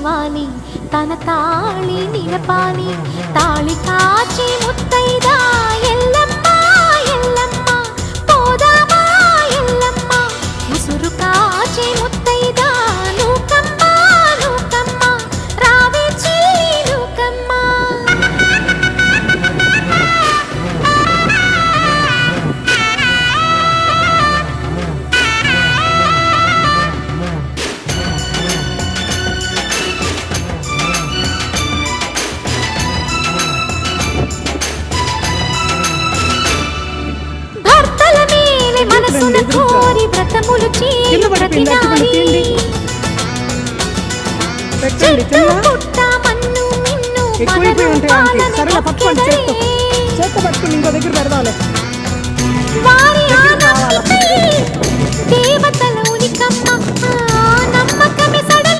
నవ్వాలి తన తాళి నిలపాలి తాళి కాచి ముత్తైదా ఎల్లమ్మ ఎల్లమ్మ పోదామా ఎల్లమ్మ ముసురు కాచి ముత్తైదా నూకమ్మ నూకమ్మ రావే చెల్లి నూకమ్మ. మనసున కోరి వ్రతములు చేయి ప్రతినారి చెట్టు పుట్ట మన్ను మిన్ను ఎక్కువైపోయి ఉంటాయి. సరేలే పట్టుకోండి, చేత్తో పట్టుకుని ఇంకో దగ్గర పెడదాంలే.